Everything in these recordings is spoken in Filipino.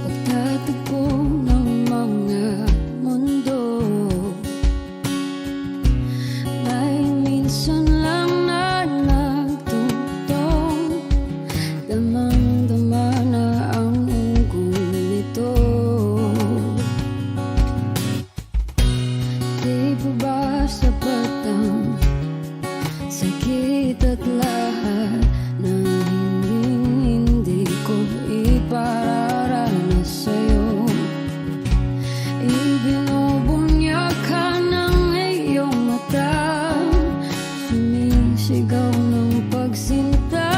Pagtatagpo ng mga mundo, may minsan lang na nagtutong, damang-dama na ang unggoy nito. Di ba ba sapat ang sakit at lahat ng hindi ko ipararanas sa'yo? Ibinubunyag ka ng iyong mata, sumisigaw ng pagsinta.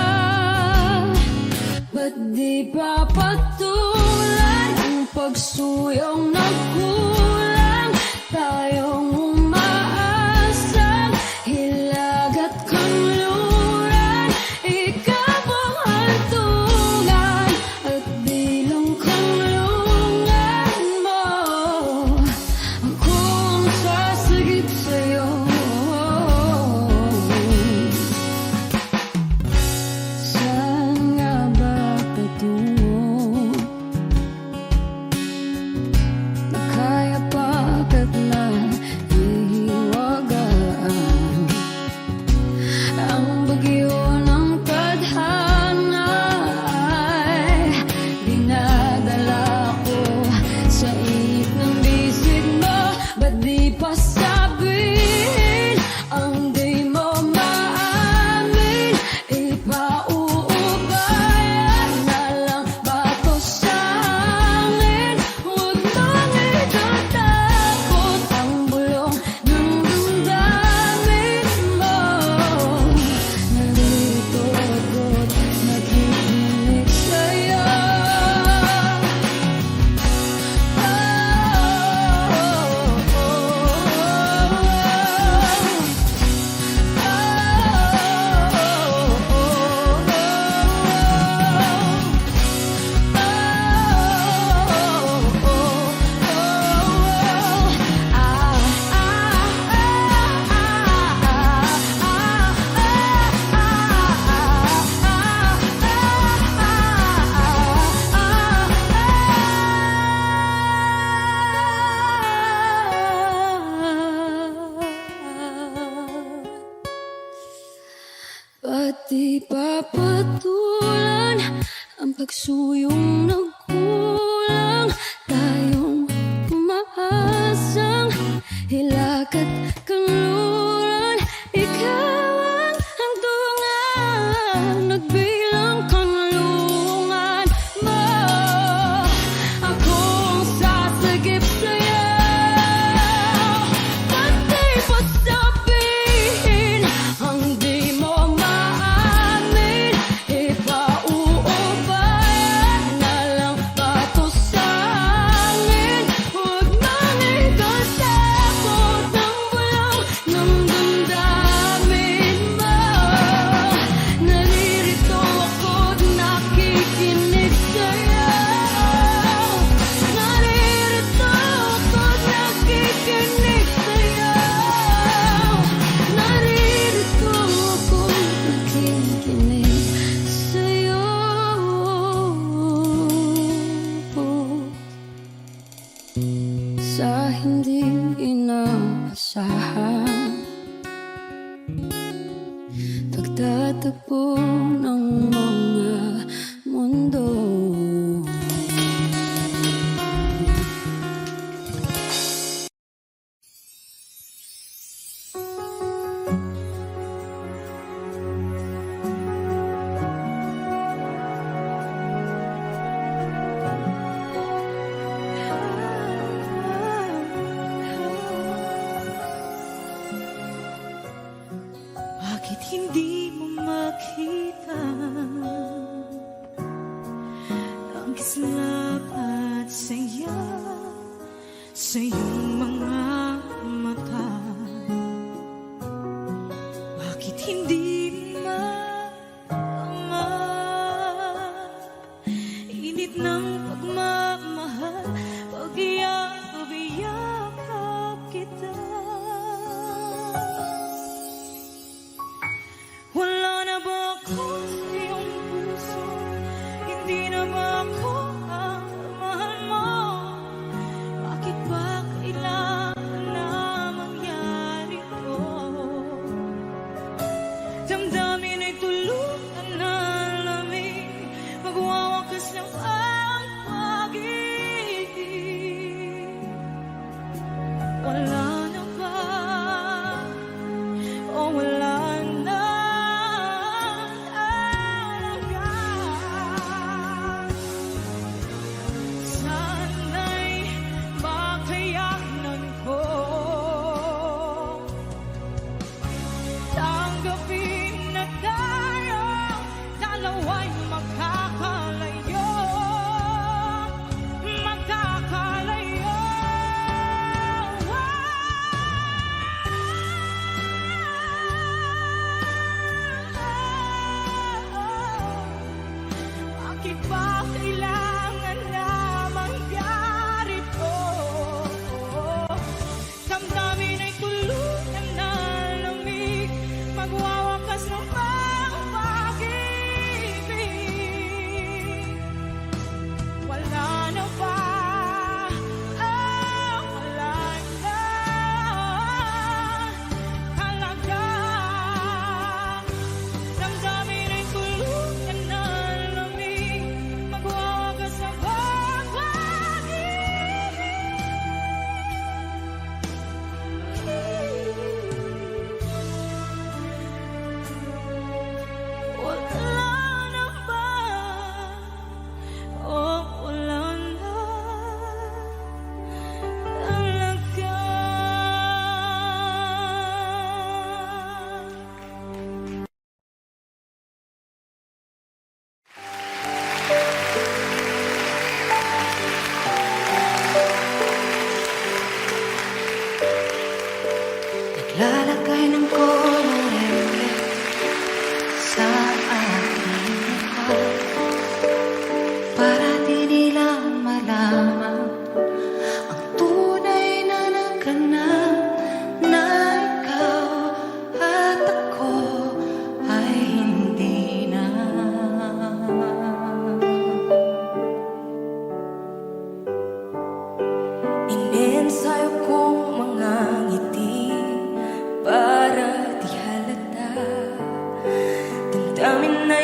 Ba't di pa patulan ang pagsuyong nagkulang? Tayong umaasang hilag at kanluran, ikaw ang hantungan at bilang kanlungan mo. Akong sasagip sa'yo. Saan nga ba patungo? Nakaya pagkat nahihiwagaan ang bagyo ng tadhana ay dinadala ko sa init ng bisig mo. Ba't di pa sabihin ang di mo maamin? Ipauubayan na lang ba to sa hangin? Huwag mong itatakot ang bulong ng damdamin mo. Narito ako't nakikinig sa'yo. Ba't di pa patulan ang pagsuyong nagkulang? Tayong umaasang hilag at kanluran, ikaw ang hantungan at bilang kanlungan mo. Akong sasagip sa'yo. Ba't di pa sabihin ang di mo maamin? Ipauubayan na lang ba to sa hangin? Huwag mong itatakot ang bulong ng damdamin mo. Naririto ako't nakikinig sa'yo. Naririto ako't nakikinig sa'yo. Naririto ako't nakikinig sa'yo. Sa hindi inaasahan, pagtatagpo ng mga mundo. Bakit hindi mo makita ang kislap at saya sa iyong mga mata? Bakit hindi maama init ng pagmamahal pag iyakap kita? Wala na ba ako sa iyong puso? Hindi na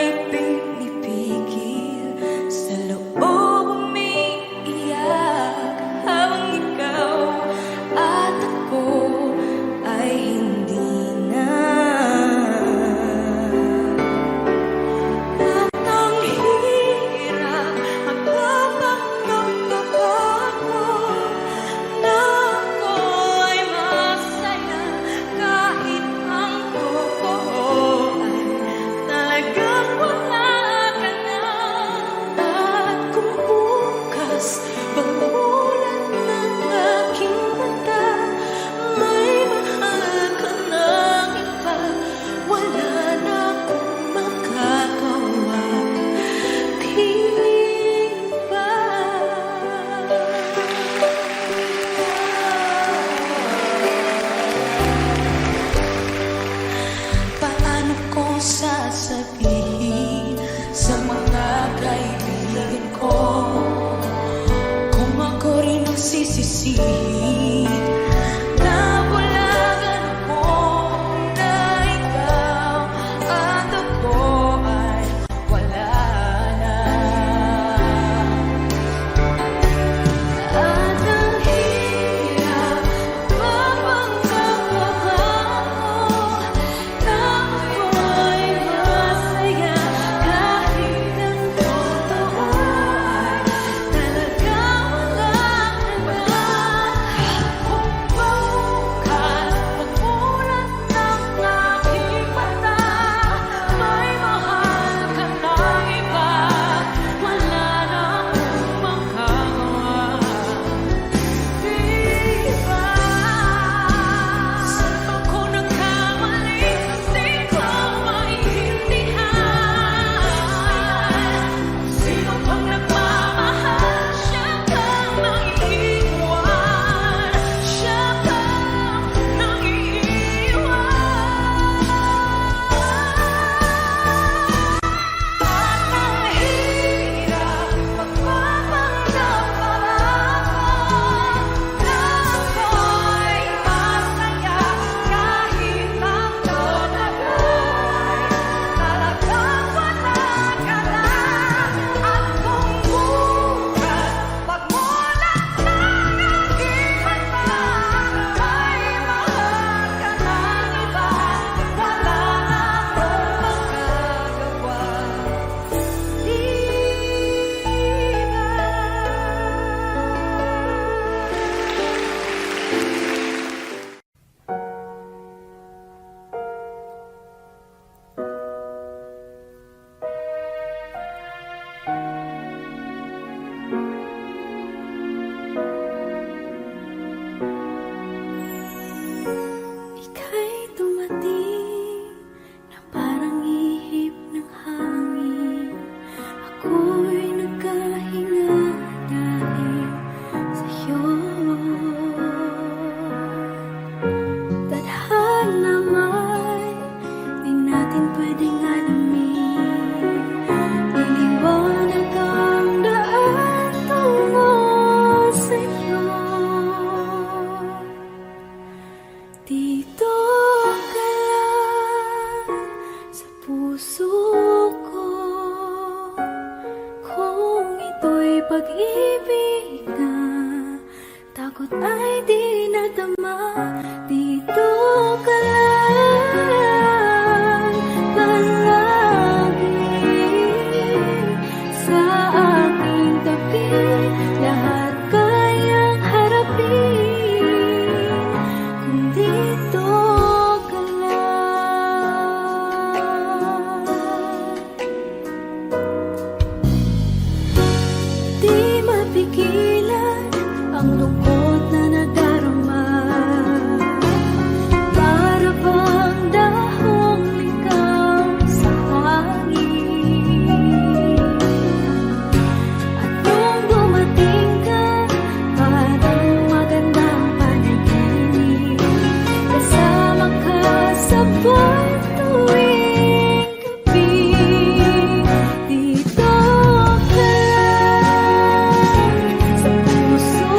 ay pinipigil sa loob umiiyak habang ikaw at ako ay hindi na. At ang hirap magpapanggap ako na ako ay masaya kahit ang totoo ay talagang wala ka na. At kung bukas pagmulan ng aking mata may mahal ka ng iba, wala na akong magagawa, di ba? Paano ko sasabihin sa mga kaibigan ko kung ako rin ang sisisihin? Nabulagan ako na ikaw at ako ay wala na. At ang hirap mapanggap ako na ako'y masaya kahit ang totoo ay talagang wala ka na. Kung bukas pagmulan ng aking mata may mahal ka ng iba, wala na akong magagawa, di ba? Saan ako nagkamali? Di ko maintindihan. Sino bang nagmamahal? Siya bang nangiiwan? Siya bang nangiiwan? At ang hirap magpapanggap na ako'y masaya kahit ang totoo ay talagang wala ka na. At kung bukas pagmulan ng aking mata may mahal ka ng iba, wala na akong magagawa, di Ika'y dumating na parang ihip ng hangin. Ako'y nagkahinga dahil sa'yo. Tadhana may di natin pwedeng alamin. Liliwanag ang daan tungo sa'yo. Dito ka lang sa puso ko, kung ito'y pag-ibig na takot ay di nadama. Dito ka lang palagi sa aking tabi, lahat kayang harapin kung dito ka lang. Di mapigilan ang lungkot na nadarama, para bang dahong likaw sa hangin. At nung dumating ka, parang magandang panaginip, kasama ka sa buwan tuwing gabi. Dito ka lang sa puso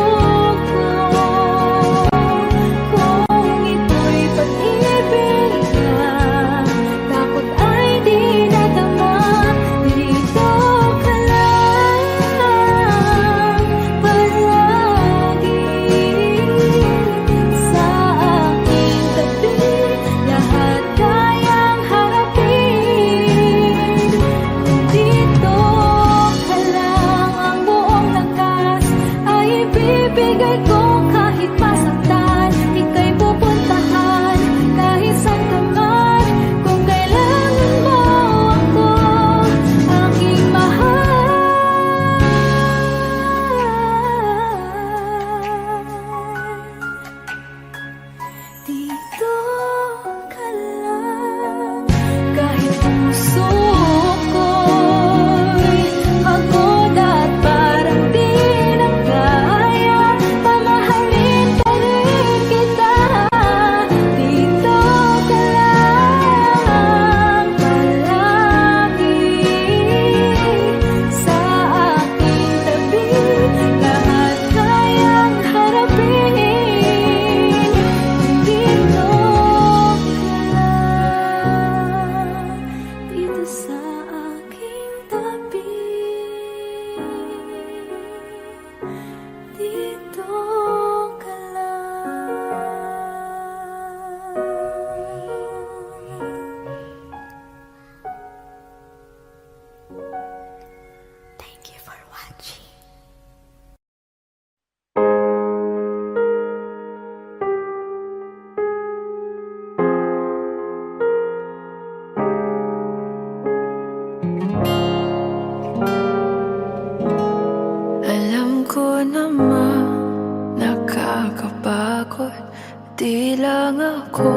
Di lang ako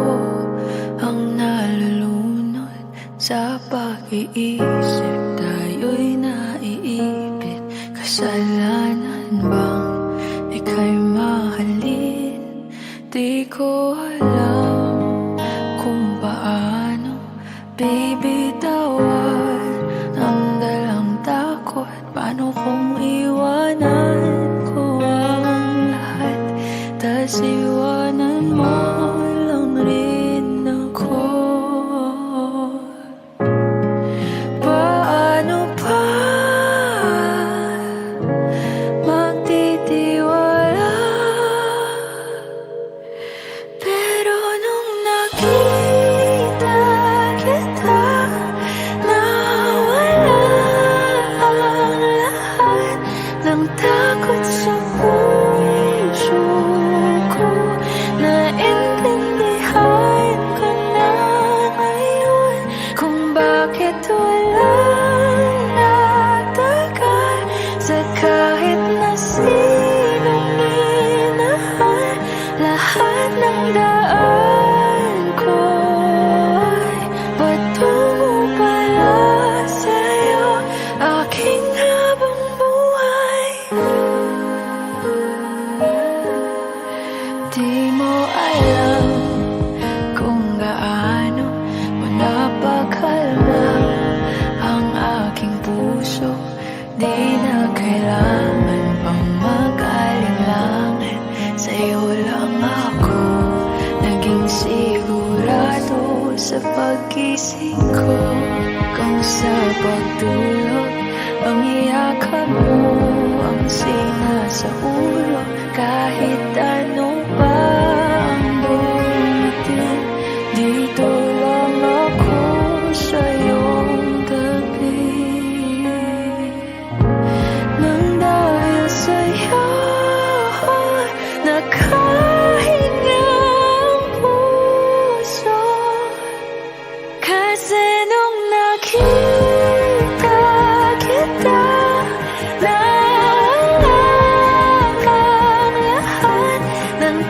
ang nalulunod sa pag-iisip. Tayo'y naiipit. Kasalanan bang ika'y mahalin? Di ko alam kung paano bibitawan ang dalang takot. Paano kung iwanan ko ang lahat, tas iwanan mo lang rin ako? Paano pa magtitiwala? Pero nung nakita kita, nawala ang lahat ng takot sa puso ko. Naintindihan ko na ngayon kung bakit walang natagal sa kahit na sinong minahal. Lahat ng daan ko ay patungo pala sa'yo, aking habang buhay. Di mo alam kung gaano mo napakalma ang aking puso. Di na kailangan pang mag-alinlangan, sa'yo lang ako naging sigurado sa pag-gising ko. Kung sa pagtulog ang iyakap mo ang sinasa ulo, kahit ano pa ang dumating, dito lang ako sa iyong gabi. Nang dahil sa'yo nakahinga ang puso, kasi nung nakita kita, nawala ang lahat ng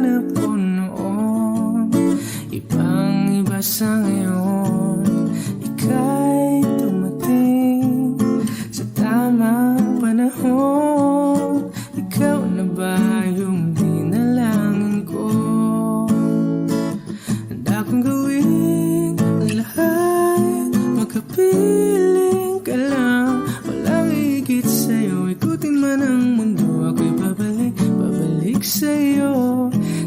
hinahanap ko noon, ibang iba sa ngayon. Ika'y dumating sa tamang panahon. Ikaw na ba yung dinalangin ko? Handa kong gawin ang lahat, magkapiling ka lang. Walang higit sa'yo, ikutin man ang mundo, ako'y babalik, babalik sa'yo.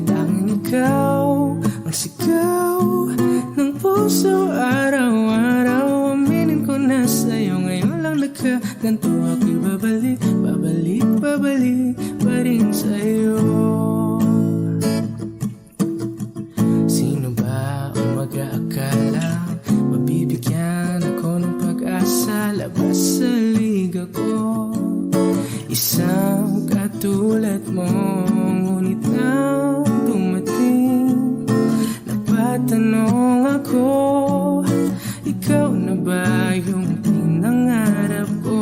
Tanging ikaw ang sigaw ng puso araw-araw. Aminin ko na sa'yo, ngayon lang nagkaganto, ako'y babalik, babalik, babalik pa rin sa'yo. Sino ba ang mag-aakala mabibigyan ako ng pag-asa? Labas sa liga ko, isang katulad mo. Ngunit nang dumating, napatanong ako, ikaw na ba yung pinangarap ko?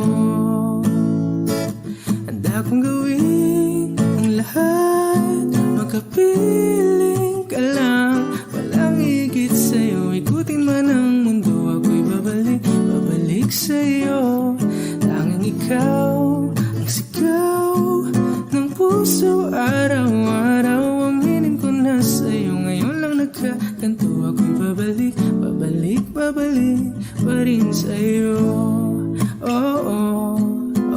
Handa kong gawin ang lahat, magkapiling ka lang. Walang higit sa'yo, ikutin man ang mundo, ako'y babalik, babalik sa'yo. Tanging ikaw ang sigaw ng puso araw-araw. Aminin ko na sa'yo, ngayon lang nagkaganto, ako'y babalik, babalik, babalik pa rin sa'yo. Oh, oh,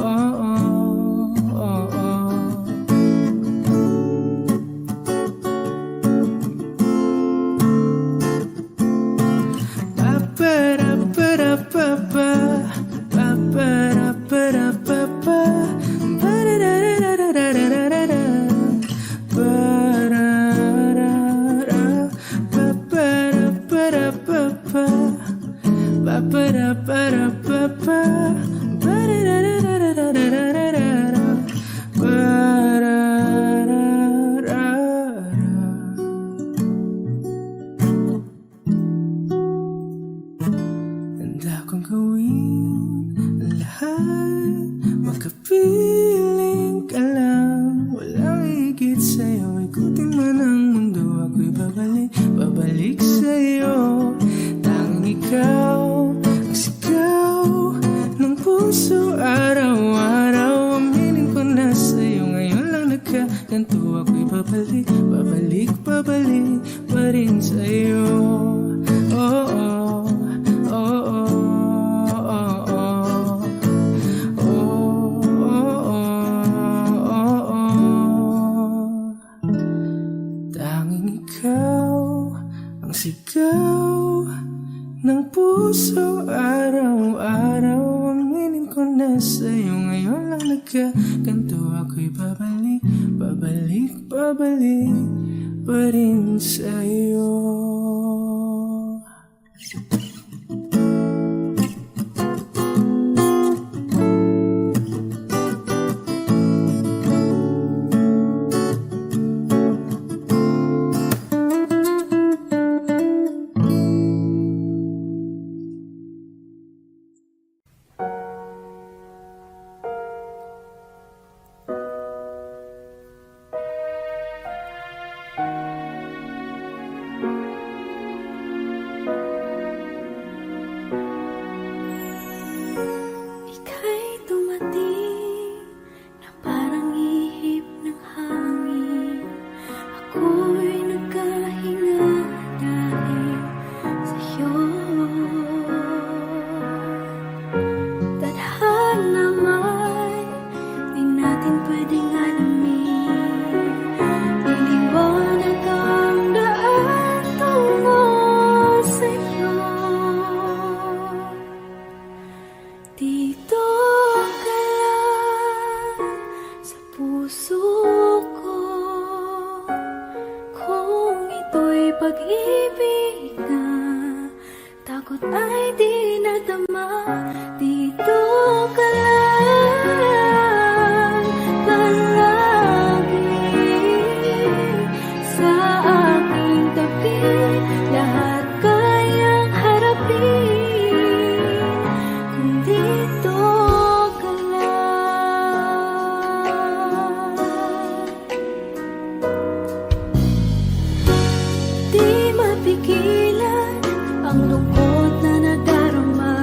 oh, oh, oh, oh. Ba-ba-da-ba-da-ba-ba, ba-ba-da-ba-da-ba-ba, ba-da-da-da-da-da-da-da-da, ba-da-da-da, ba-ba-da-ba-da-ba-ba, ba-ba-da-ba-da-ba-ba, ba-da-da-da-da-da-da-da-da, ba-da-da-da. Handa kong gawin ang lahat, magkapiling ka lang. Walang higit sa'yo, ikutin man ang mundo, ako'y babalik, babalik sa'yo. Tanging ikaw ang sigaw ng puso araw-araw. Aminin ko na sa'yo, ngayon lang nagkaganto, ako'y babalik, babalik, babalik pa rin sa'yo. Oh, oh, oh, oh, oh, oh. Oh, oh, oh, oh. Tanging ikaw ang sigaw ng puso araw-araw. Aminin ko na sa'yo, ngayon lang nagkaganto, ako'y babalik, babalik, babalik pa rin sa'yo. Ika'y dumating na parang ihip ng hangin. Ako'y nagkahinga dahil sa'yo. Tadhana man, di natin pwedeng alamin. Liliwanag ang daan tungo sa'yo. Dito ka lang sa puso ko. Kung ito'y pag-ibig na, takot ay di nadama. Dito ka lang palagi sa aking tabi. Lahat kayang harapin kung dito ka lang. ang lungkot na nadarama.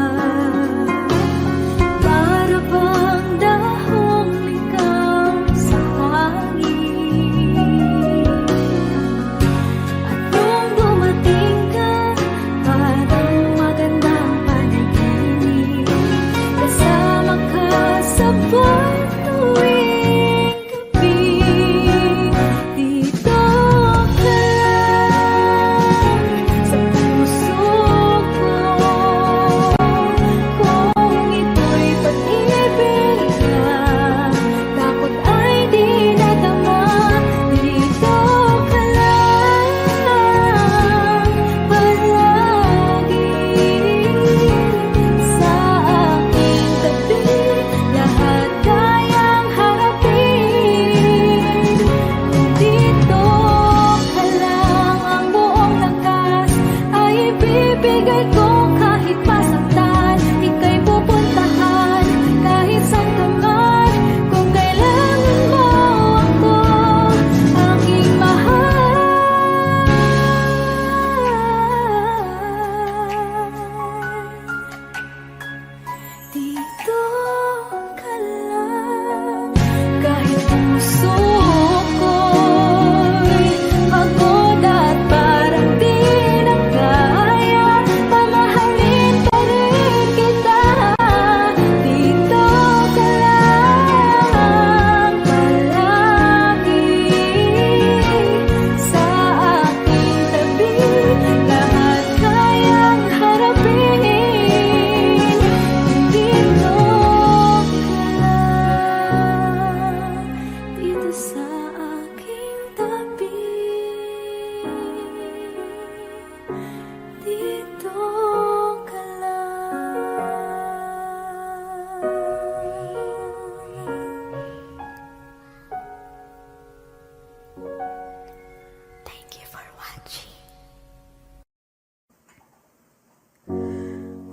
Para bang dahong ligaw sa hangin. At nung dumating ka, parang magandang panaginip. Kasama ka sa buwan tuwing gabi. Dito ka lang sa puso ko. Kung ito'y pag-ibig lang, takot ay di nadama. Dito ka lang palagi sa aking tabi. Lahat kayang harapin. Dito ka lang, ang buong lakas ay ibibigay ko kahit masaktan. Ika'y pupuntahan kahit saan ka man. Kung kailangan mo ako, aking mahal. Dito ka lang, kahit puso ko'y pagod at parang di na kaya, mamahalin pa rin kita. Dito ka lang palagi sa aking tabi. Lahat kayang harapin. Dito ka lang, dito sa aking tabi. Dito ka lang. Thank you for watching.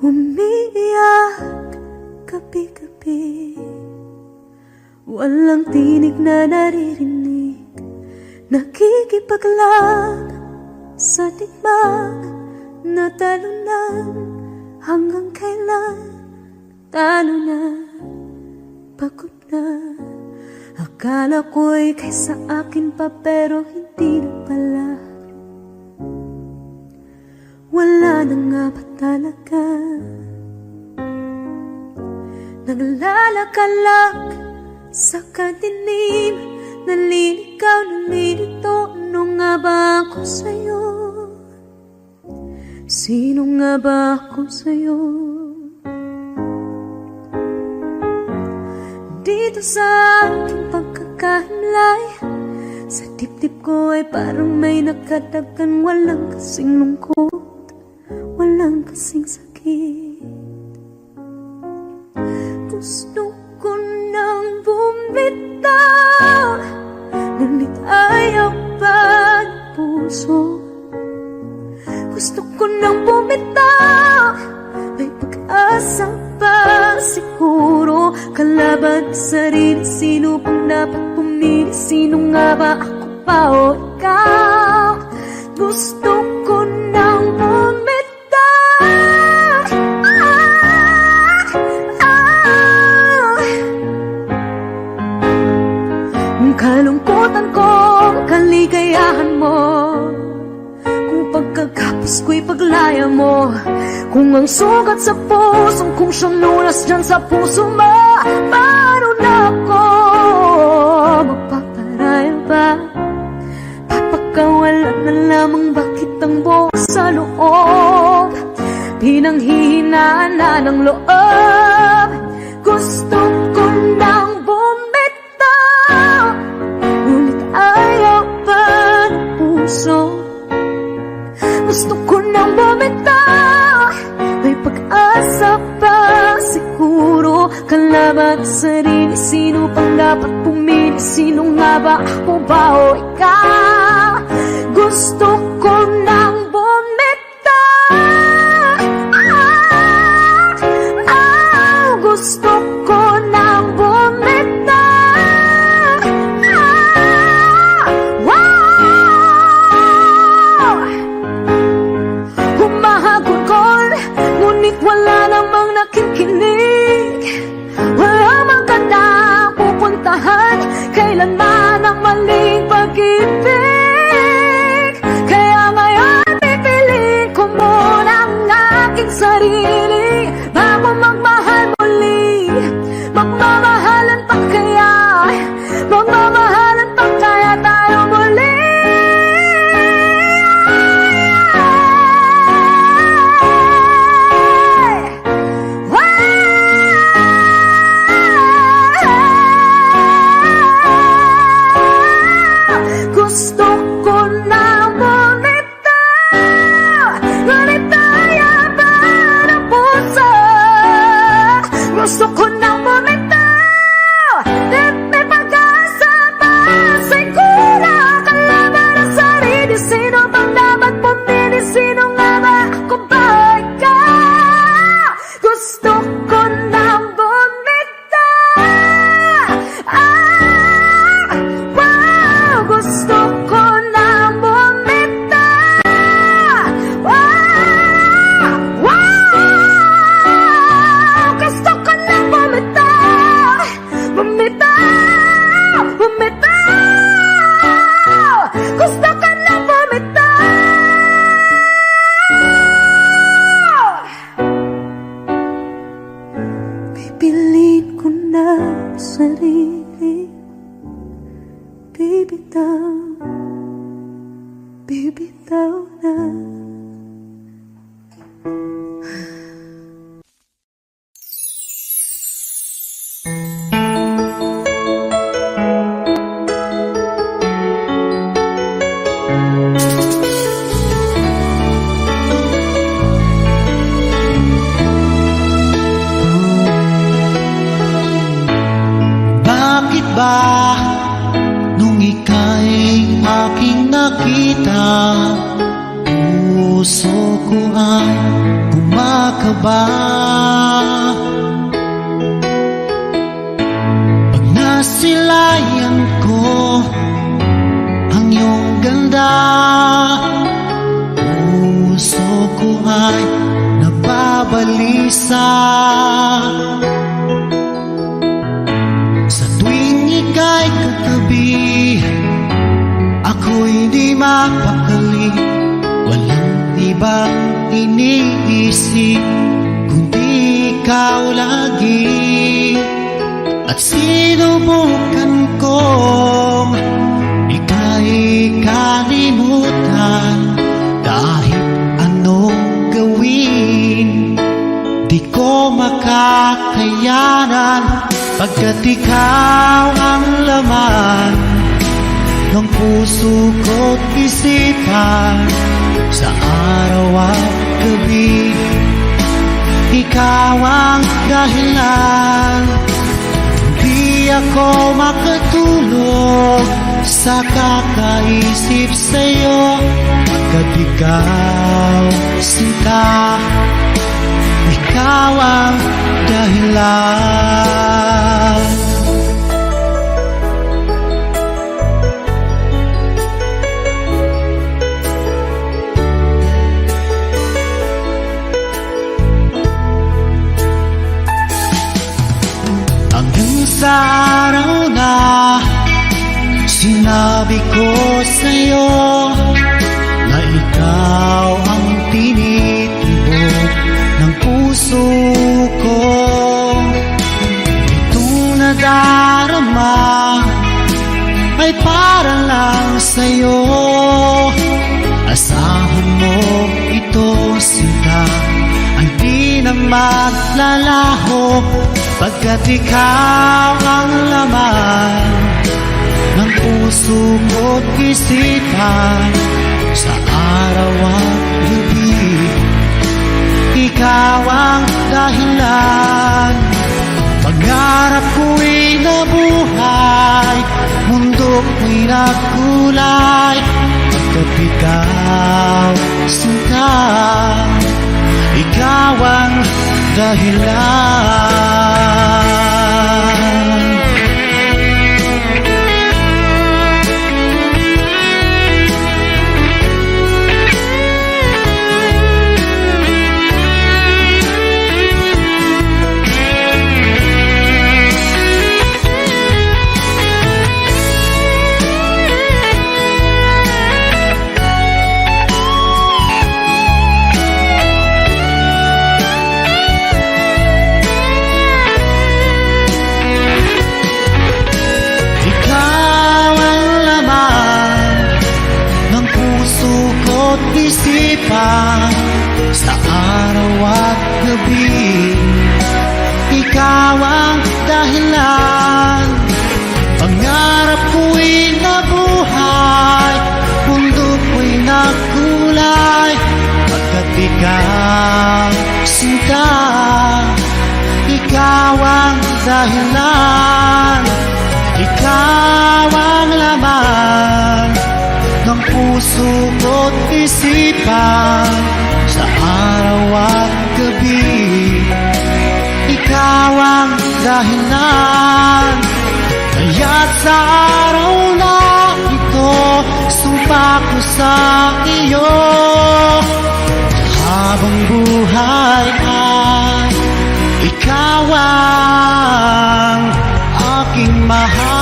Umiiyak gabi-gabi, walang tinig na naririnig. Nakikipaglag sa digmang na talunan. Hanggang kailan talo na, pagod na. Akala ko'y kaysa akin pa, pero hindi na pala. Wala na nga ba talaga? Naglalakalag sa kadilim, naliligaw, nalilito. Ano nga ba ako sa'yo? Sino nga ba ako sa'yo? Dito sa aking pagkakahimlay, sa dibdib ko ay parang may nakadagan. Walang kasing lungkot, walang kasing sakit. Gusto ko nang bumitaw, ngunit ayaw pa ng puso. Gusto ko nang bumitaw, may pag-asa pa siguro. Kalaban sa sarili, sino pang dapat pumili? Sino nga ba, ako pa o ikaw? Gusto ko nang bumitaw. Ang kalungkutan ko, kaligayahan mo. Kung pagkagapos ko'y paglaya mo. Kung ang sugat sa pusong kung siyang lunas dyan sa puso mo. Paano na ako magpaparaya ba? Papakawalan na lamang, bakit ang buong sa loob? Pinanghihinaan na ng loob. Gusto ko nang bumitaw, ngunit ayaw pa ng puso. Gusto ko nang bumitaw, may pag-asa pa siguro. Kalaban sa sarili, sino pang dapat pumili? Sino nga ba, ako ba o ikaw? Gusto ko nang bumitaw. Gusto ko nang bumitaw. Wow! Humahagod ko Gusto ka lang bumitaw. Pipiliin ko na sarili, bibitaw, bibitaw na. Bakit ba nung ika'y aking nakita, puso ko ay kumakaba? Pag nasilayan ko ang iyong ganda, puso ko ay nababalisa. Sa tuwing ika'y katabi, ako'y di mapakali. Walang ibang iniisip kundi ikaw lagi. At sinubukan kong ika'y kalimutan, kahit anong gawin di ko makakayanan. Pagkat ikaw ang laman ng puso ko't isipan, sa araw at gabi ikaw ang dahilan. Hindi ako makatulog sa kakaisip sa'yo, pagkat ikaw, sinta, ikaw ang dahilan. Hanggang sa araw na sinabi ko sa'yo na ikaw ang tinitibok ng puso ko. Itong nadarama ay para lang sa'yo. Asahan mo ito, sinta, ay di na maglalaho, pagkat ikaw ang laman ng puso ko't isipan, sa araw at gabi ikaw ang dahilan. Pangarap ko'y nabuhay, mundo ko'y nagkulay, pagkat ikaw, sinta, ikaw ang dahilan. Isipan, sa araw at gabi ikaw ang dahilan. Pangarap ko'y nabuhay, mundo ko'y nagkulay, pagkat ikaw, sinta, ikaw ang dahilan. Ikaw ang laman ng puso ko't isipan, sa araw at gabi ikaw ang dahilan. Kaya't sa araw na ito, sumpa ko sa iyo, habang buhay ay ikaw ang aking mahal.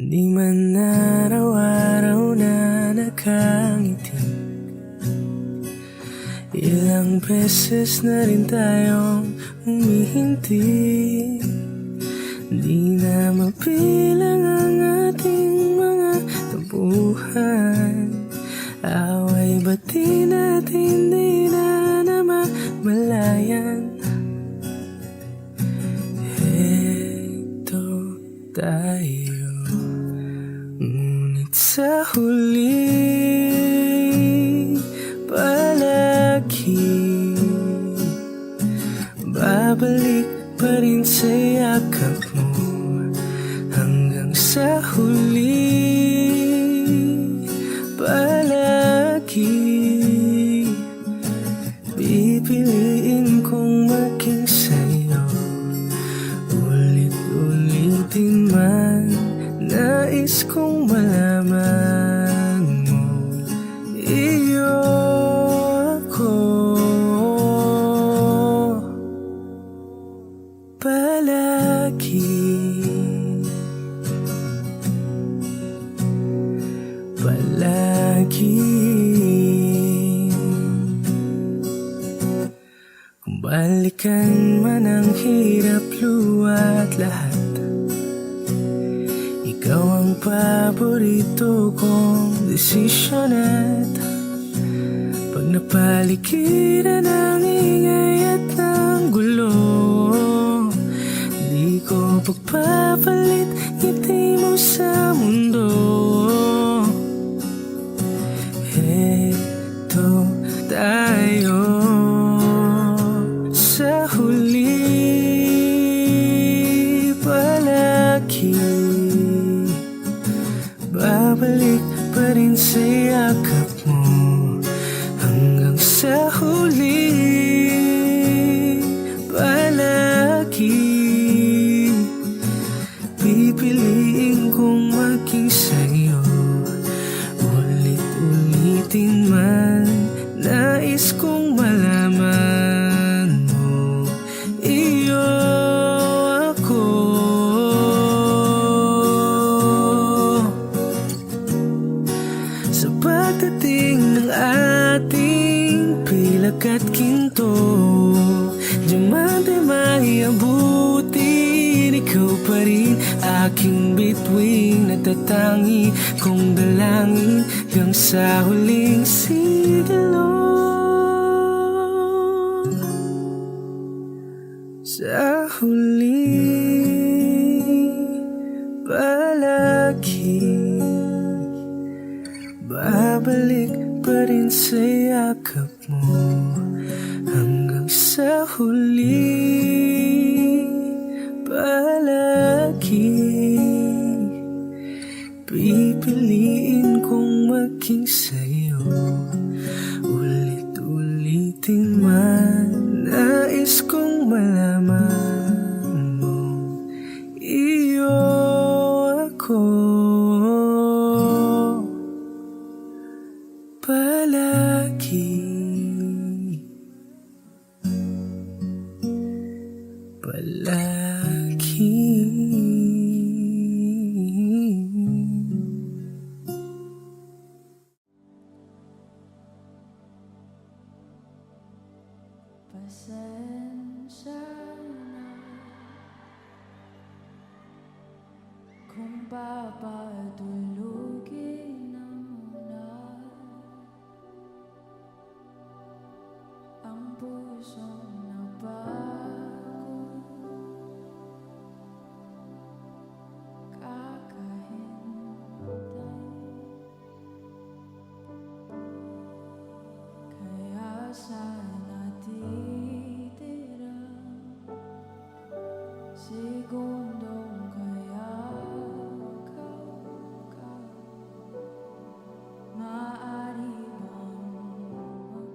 Di man araw-araw na nakangiti, ilang beses na rin tayong humihinti. Di na mapilang ang ating mga tampuhan, away ba't di natin di na namamalayan? Heto tayo, ngunit sa huli palagi babalik pa rin sa yakap mo. Hanggang sa huli palagi pipiliin kong maging sa'yo. Ulit-ulitin man nais kong malaman mo, iyo ako palagi. Palagi. Kung balikan man ang hirap, luwa't lahat, ikaw ang paborito kong desisyon. At pag napaligiran ng ingay at ng gulo, di ko pagpapalit ngiti mo sa mundo. Heto tayo sa huli palagi, babalik pa rin sa yakap mo. Hanggang sa huli palagi pipiliin kong maging sa'yo. Ulit-ulitin man nais kong malaman mo, iyo ako sa pagdating ng ating pilak at ginto. Diamante may abutin, ikaw pa rin aking bituin, natatangi kong dalangin hanggang sa huling sigilo. Sa huli palagi babalik pa rin sa yakap mo. Hanggang sa huli palagi pipiliin kong maging sa'yo. Ulit-ulitin man nais kong malaman mo, iyo ako palagi. Palagi. Pasensya na kung papatulugin na muna ang pusong napagod, kakahintay. Kaya sana titira segundong kaya ka maaari bang magkunwari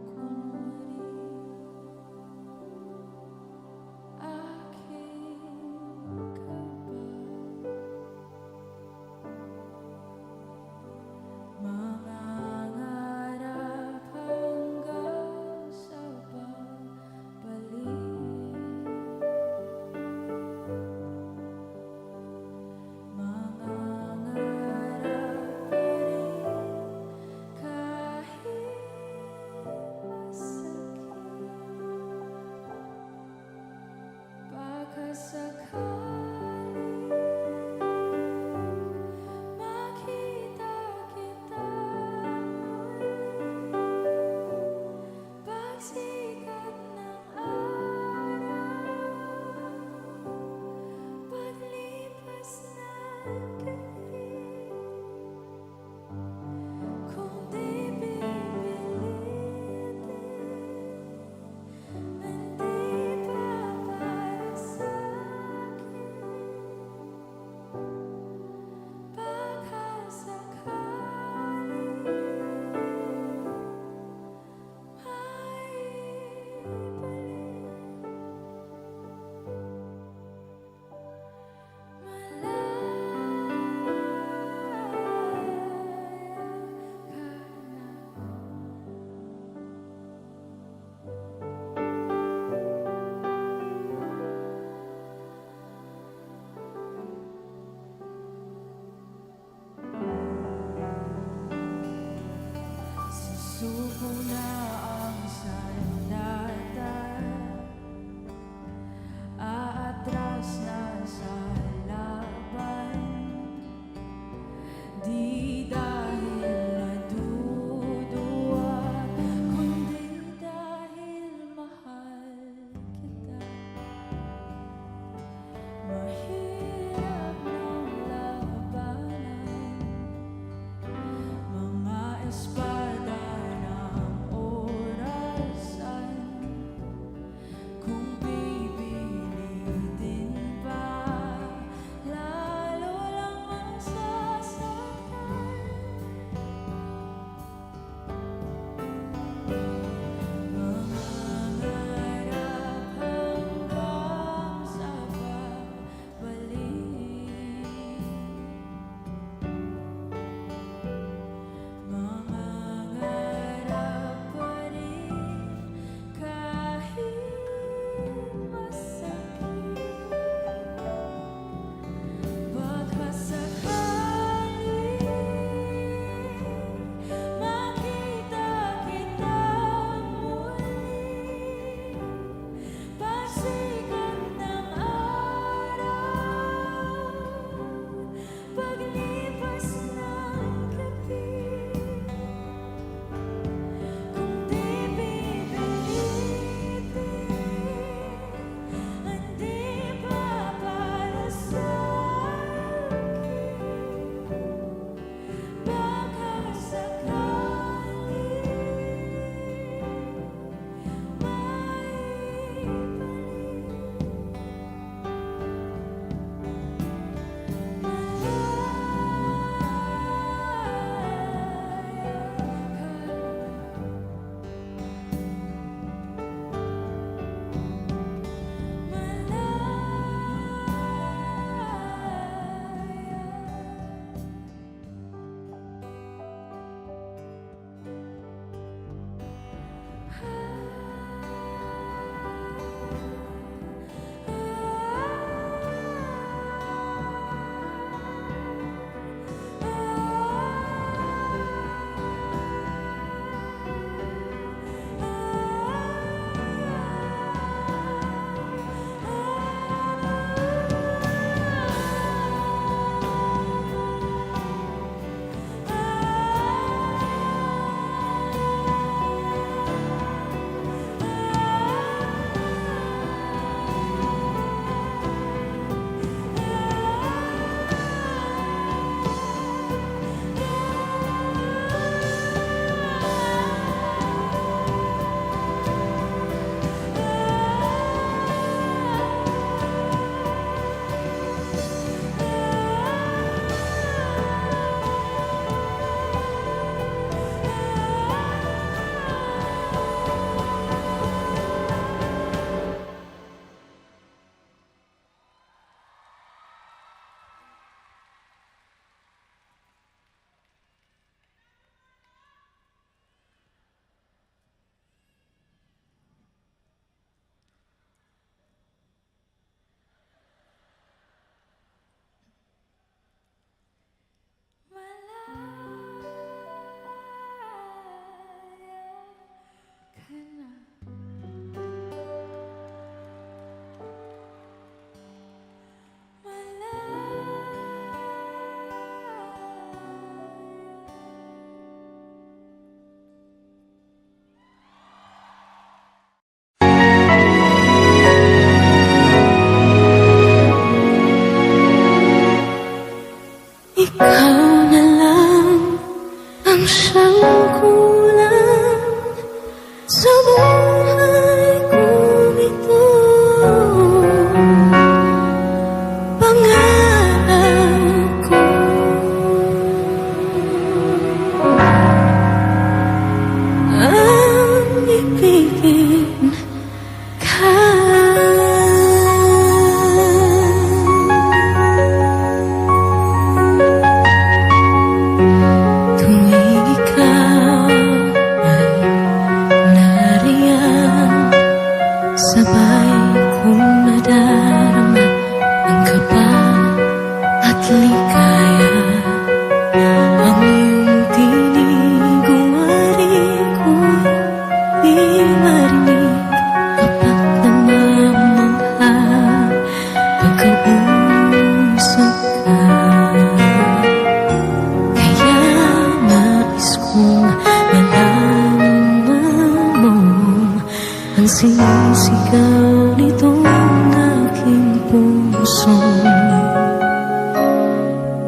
Sabay kong nadarama ang kaba at ligaya. Ang iyong tinig umari ko'y di marinig kapag namamangha pagkausap ka. Kaya nais kong malaman mo ang sinisigaw nitong aking puso.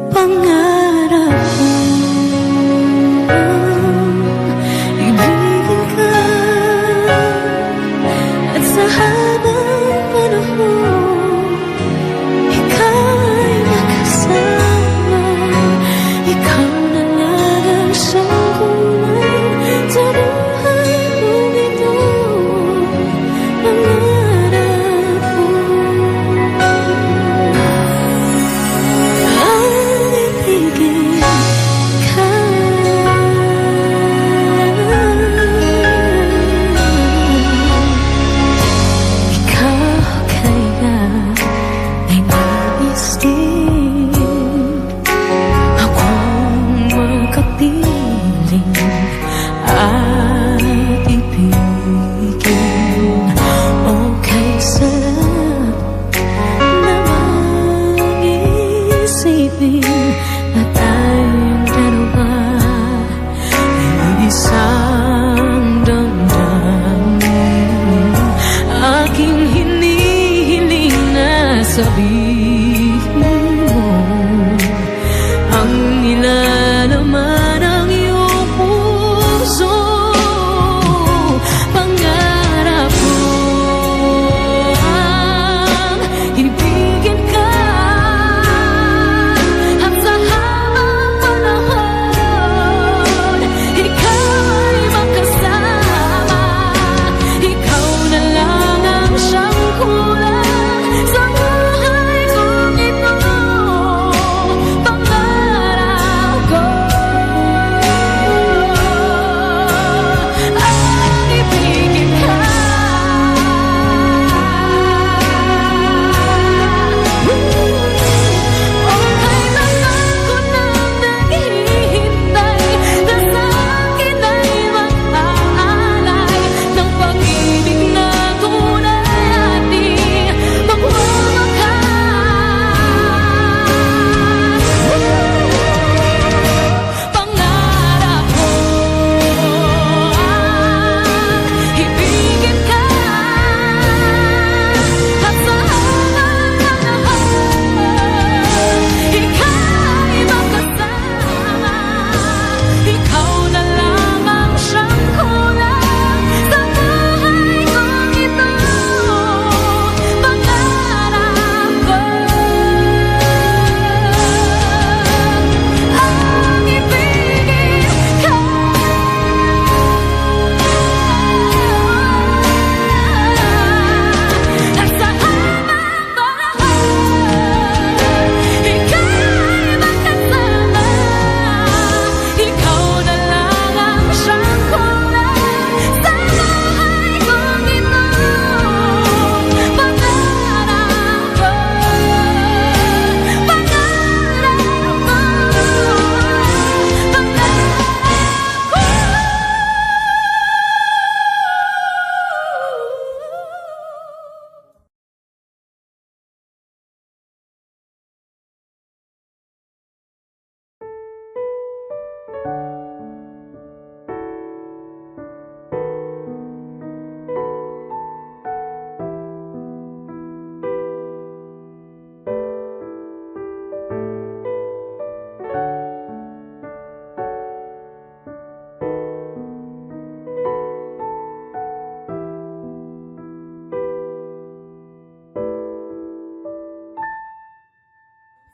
Pangarap kong ibigin ka at sa habang panahon ikaw ay makasama. Ikaw na lang ang siyang kulay sa buhay kong ito. Pangarap ko ang ibigin ka. Ikaw kaya ay nais din akong makapiling at ibigin. Okay, sarap namang isipin na tayong dalawa ay isang damdamin. Aking hinihiling na sabihin mo ang nilalaman ng iyong puso. Pangarap ko ang ibigin ka at sa habang panahon ikaw ay makasama. Ikaw na lang ang siyang kulang sa buhay kong ito. Pangarap ko ang ibigin ka. Okay na lang ko nang naghihintay na sa akin ay mag-aalay ng pag-ibig na tunay ating magwawakas. Pangarap ko ang ibigin ka at sa habang panahon ikaw ay makasama. Ikaw na lang ang siyang kulang sa buhay kong ito. Pangarap ko ang ibigin ka at sa habang panahon ikaw ay makasama. Ikaw na lang ang siyang kulang sa buhay kong ito. Pangarap ko, pangarap ko,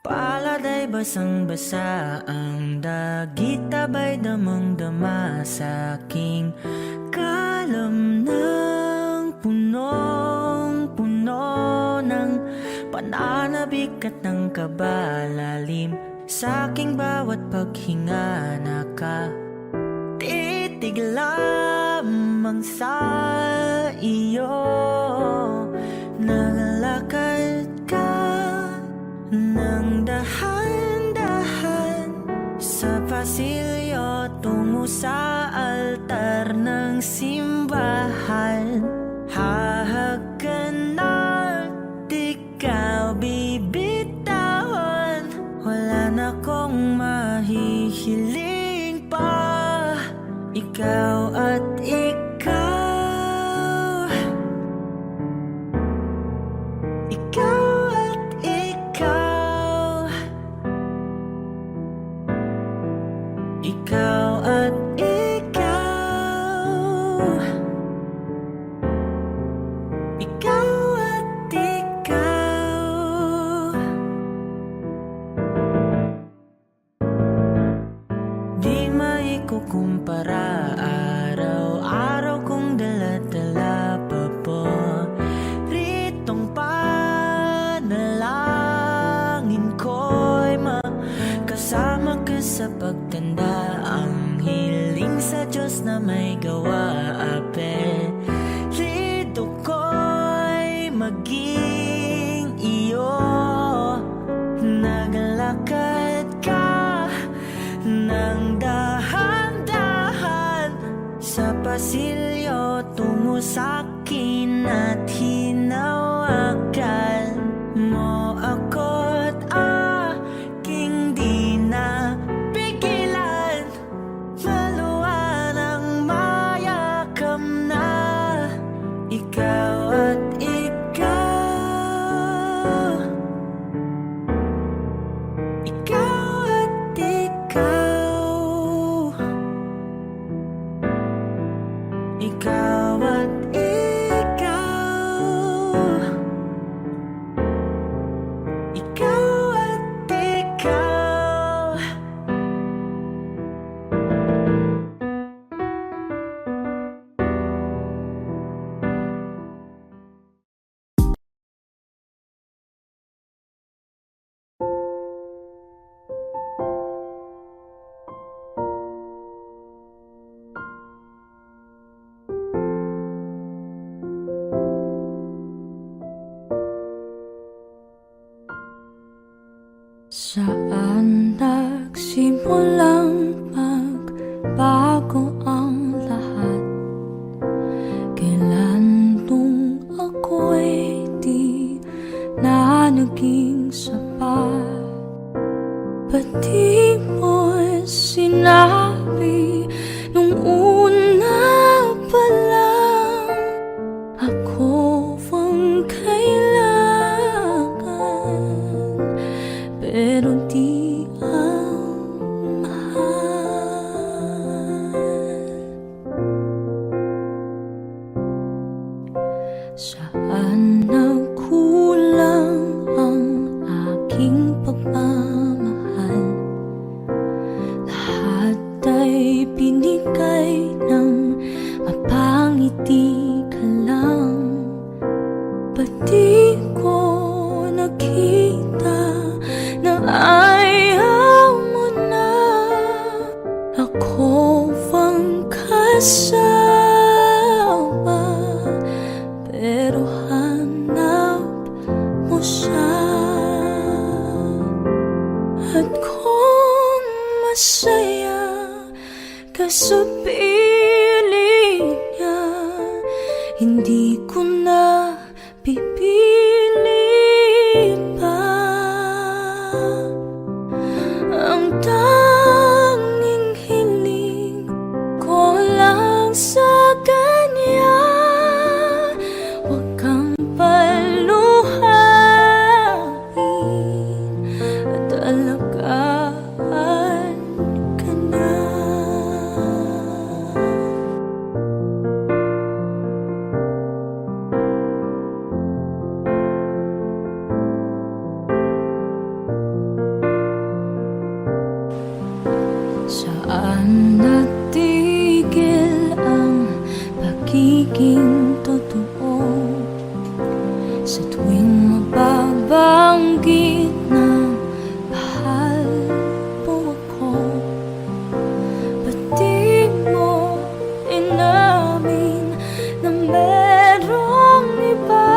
Palad ay basang-basa ang dagit, abay damang-dama sa aking kalam ng punong-puno ng pananabik at ng kabalalim. Sa aking bawat paghinga nakatitig lamang sa iyo. ikaw at ikaw, ikaw at ikaw, ikaw at ikaw, ikaw at ikaw. Di maikukumpara, araw-araw kong dala-dala paboritong panalangin ko'y makasama ka sa pagtanda. Ang hiling sa Diyos na may gawa, apelido ko'y maging iyo. Naglalakad ka ng dahan-dahan sa pasilyo tungo sa'kin at hinawakan mo ako't aking di na pigilan. Maluwan ang mayakap na ikaw at ikaw, ikaw at ikaw, ikaw at ikaw, ikaw at ikaw. Saan nagsimulang magbago ang lahat? Kailan nung ako'y di na naging sapat? Ba't di mo'y sinabi nung una pa lang? Ako ang kailangan, pero di ang mahal. Saan nagkulang ang aking pagmamahal? Lahat ay binigay ng mapangiti ka lang. Ba't di ko nakita na ayaw mo na? Ako ang kasama, pero hanap mo siya. At kung masaya ka sa piling niya, hindi ko na pipili pa. Ang tanging hiling ko lang sa kanya, huwag kang paluhain at alagaan ka na. Saan natigil ang pagiging totoo? Sa tuwing mababanggit na mahal mo ako, ba't di mo inamin na merong iba?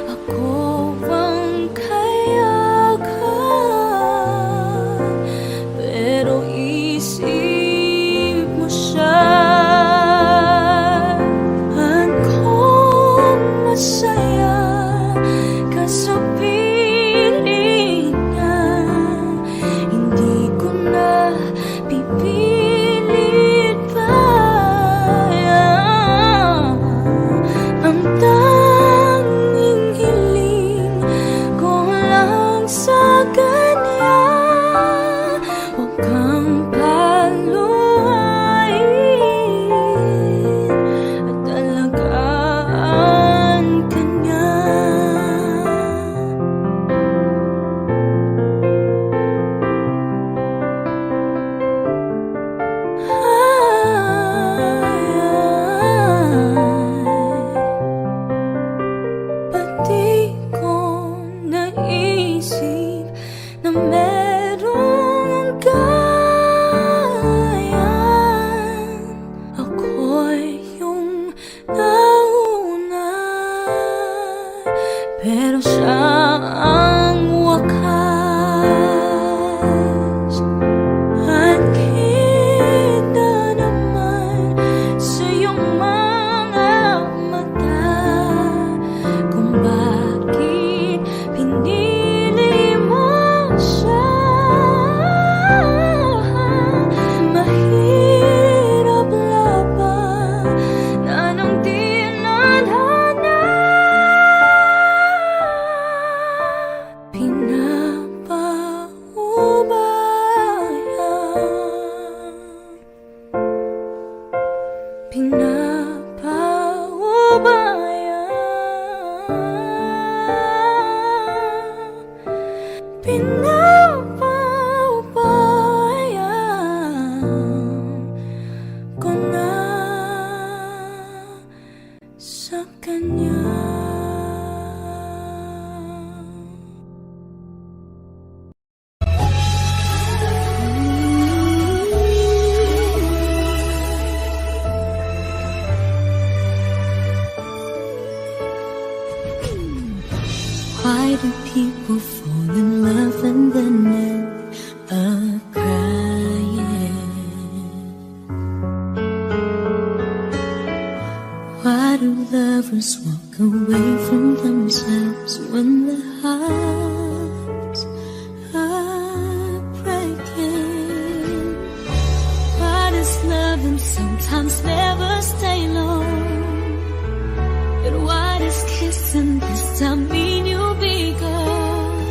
Ako ang kayakan, pero isip mo siya. At kung masaya sa kanya. Why do people fall in love and then end up crying? Why do lovers walk away from themselves when their hearts are breaking? Why does loving sometimes never stay long? But why does kissing this time mean you'll be gone?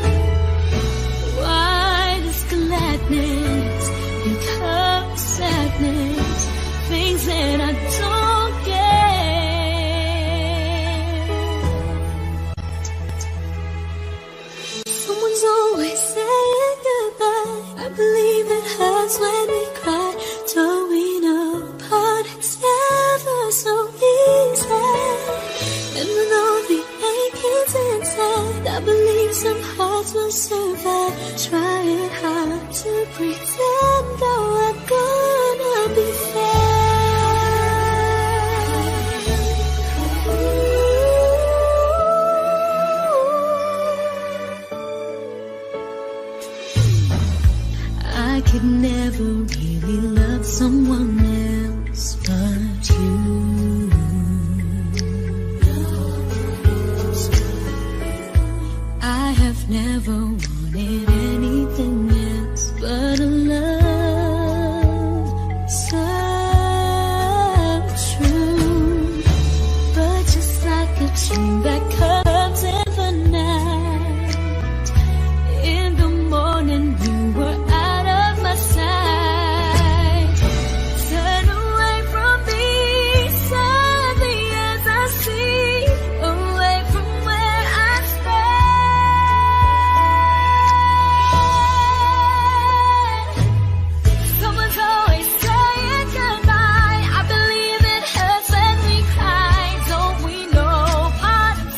Why does gladness become sadness? Things that I don't get. Someone's always saying goodbye. I believe it hurts when we cry. Don't we know apart it's never so easy? And with all the achings inside, I believe some hearts will survive. Trying hard to pretend that we're gonna be fair. I could never really love someone else but you. I have never wanted anything else but a love so true. But just like a dream that comes in the night, in the morning you were out of my sight. Turn away from me, sadly as I see, away from where I stand. Someone's always saying goodbye. I believe it hurts when we cry. Don't we know part of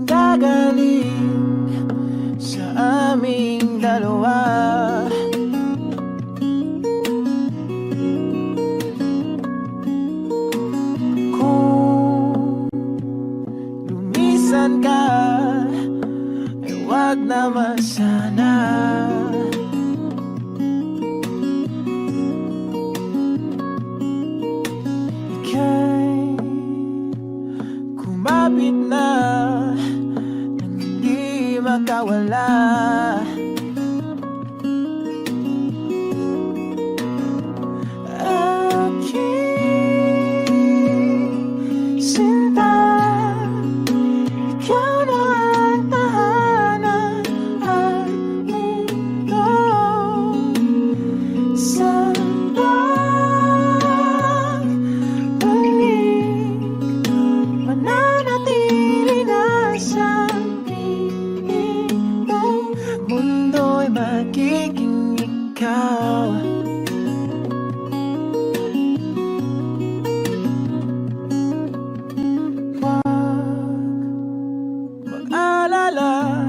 manggagaling sa aming dalawa. Kung lumisan ka, ay wag naman sana. Ika'y kumapit na nang hindi makawala. Aking sinta, ikaw na ang tahanan at mundo sa pagbalik. Mananatili na sa piling mo, mundo'y magiging ikaw. Mag-alala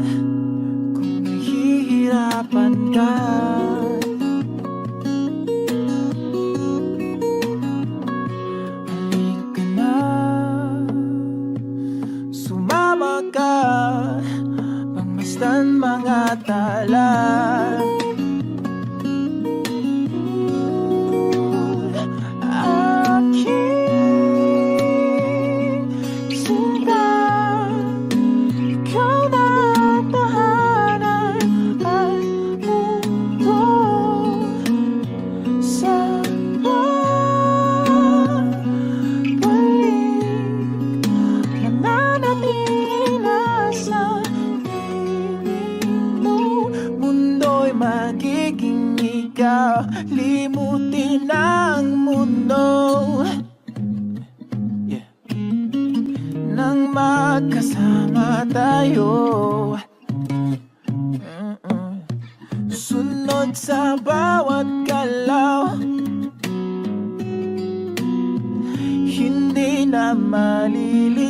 kung nahihirapan ka. Halika na, sumama ka, pangmasdan mga tala. Aking sinta, ikaw na ang tahanan at mundo sa pagbalik. Mananatili na sa piling mo, mundo'y magiging ikaw. Limutin ang mundo nang magkasama tayo. Sunod sa bawat galaw, hindi na maliligaw.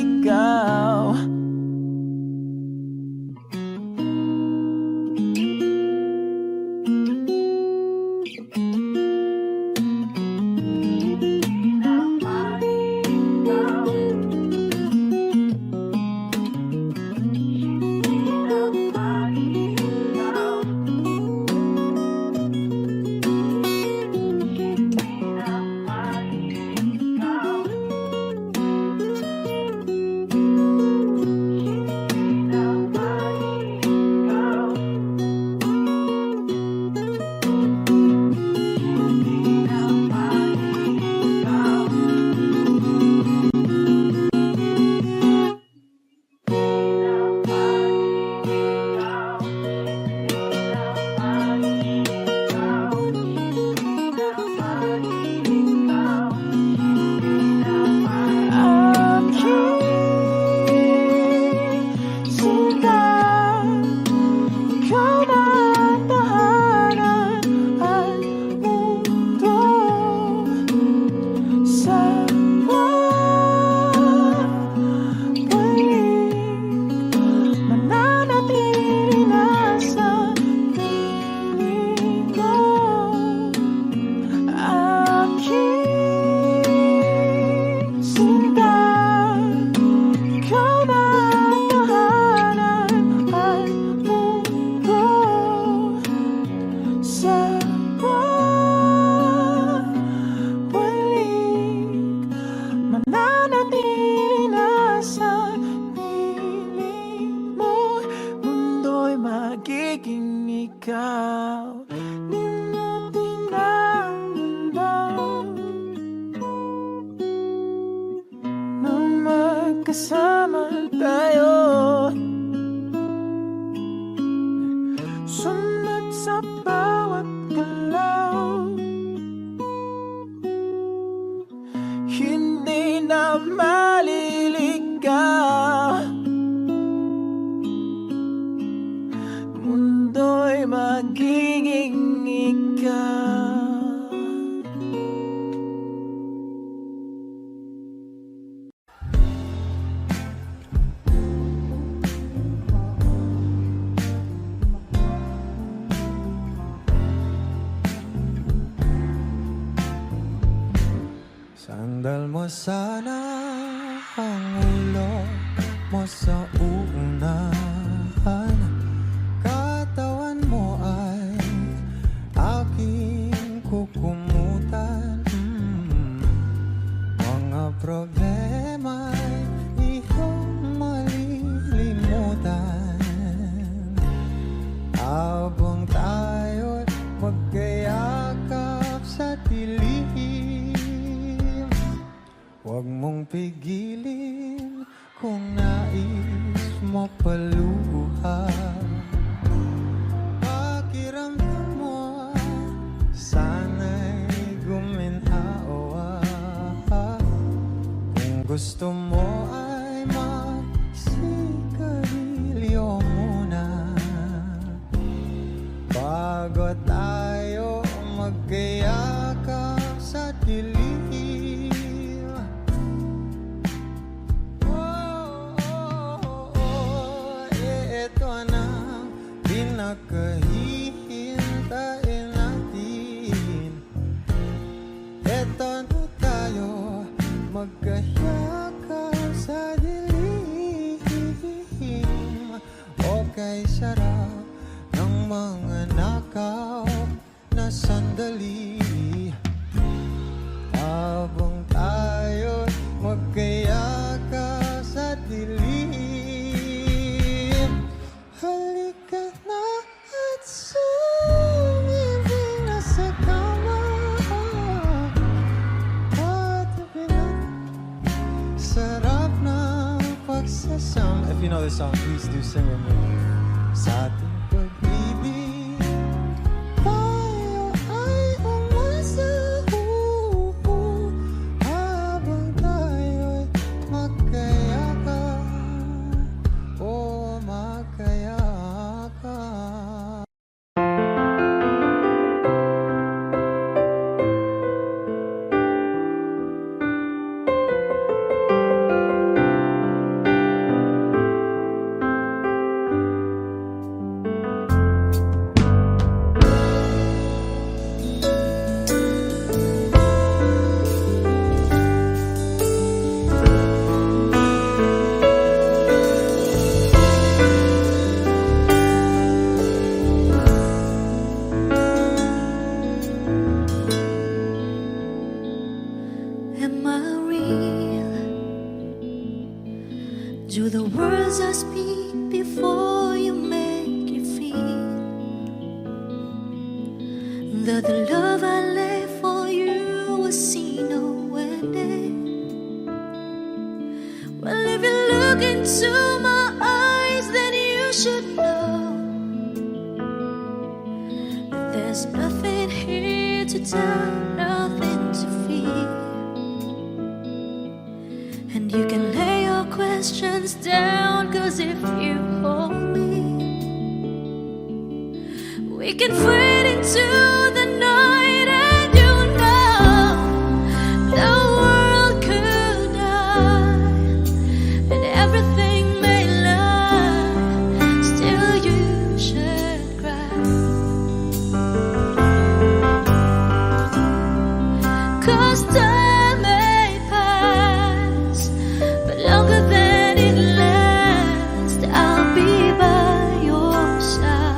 magiging ikaw. Limutin ang mundo nang magkasama tayo. Sunod sa bawat galaw, hindi na maliligaw. Mundo'y magiging mo sana ang ulo mo sa unahan. Katawan mo ay aking kukumutan. Mga problema'y iyong malilimutan. Habang tayo'y magkayakap sa dilim, huwag mong pigilin kung nais mo paluha. Pakiramdam mo sana'y guminhawa. Kung gusto mo ay magsigarilyo muna bago tayo magkayakap sa dilim. Ito na pinakahihintayin natin. Ito na tayo magkayakap sa dilim. Okay, sarap ng mga nakaw na sandali. Habang tayo magkayakap sa dilim, halika na at sumibig na sa kama. Patabi na, sarap ng pagsasama. If you know this song, please do sing with me. Sa ating pag-ibig, tayo ay umasa. Habang tayo'y magkayakap, o magkayakap. Am I real? Do the words I speak before you make you feel that the love I lay for you will see no ending? Well, if you look into my eyes, then you should know that there's nothing here to tell, nothing to fear. And you can lay your questions down, 'cause if you hold me, we can fade into the night. And you know the world could die and everything may lie, still you should cry. 'Cause time may pass, but longer than it lasts, I'll be by your side.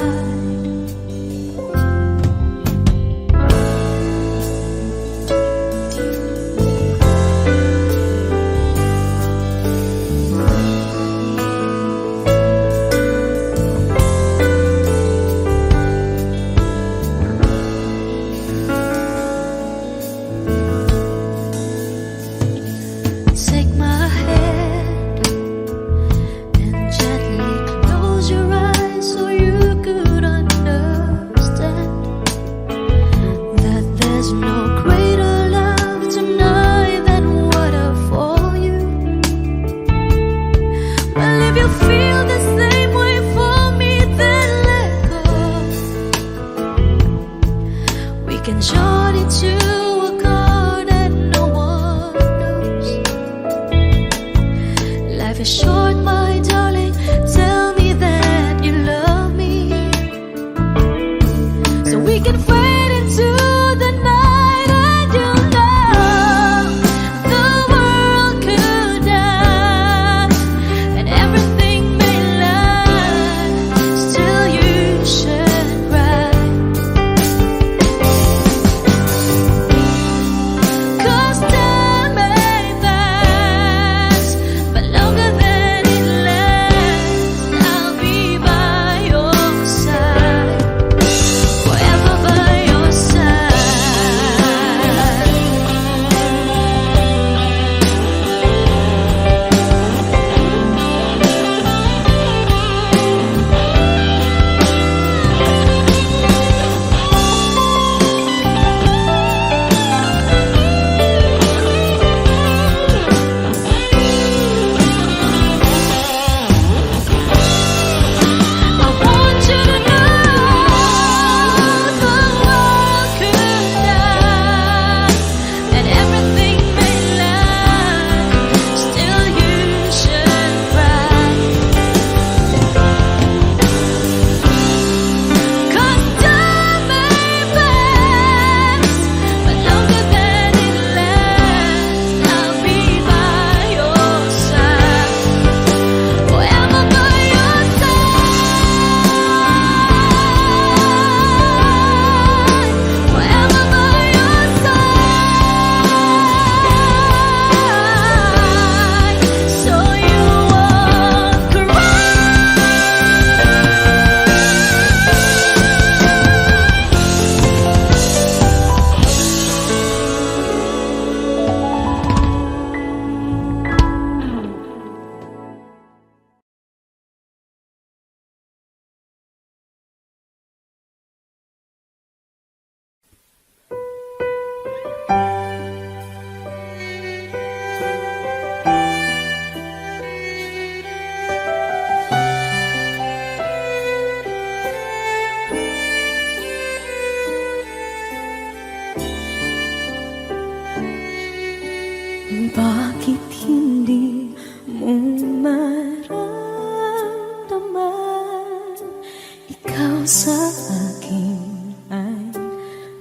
sa akin ay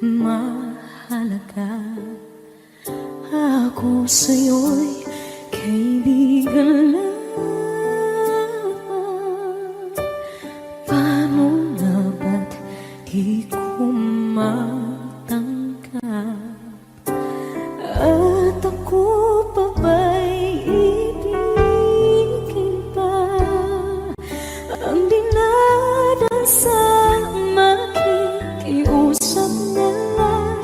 mahalaga. Ako sa'yo'y kaibigan lang. Paano na ba't di ko matanggap? At ako pa ba'y ibigin pa? Ang dinadasang makikiusap na lang.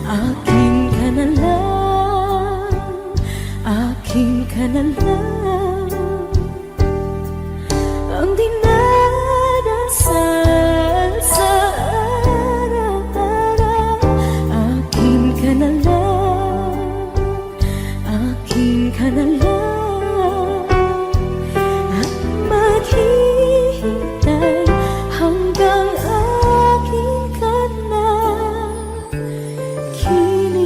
Akin ka na lang, akin ka na lang. Ang dinadasal sa araw-araw. Akin ka na lang, akin ka na lang. At maghihintay hanggang akin ka na kilig.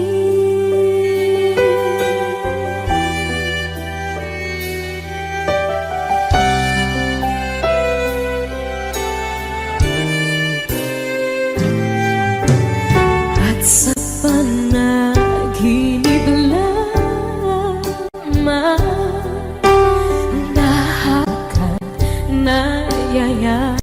At sa panaginip lamang nahakap, nayayakap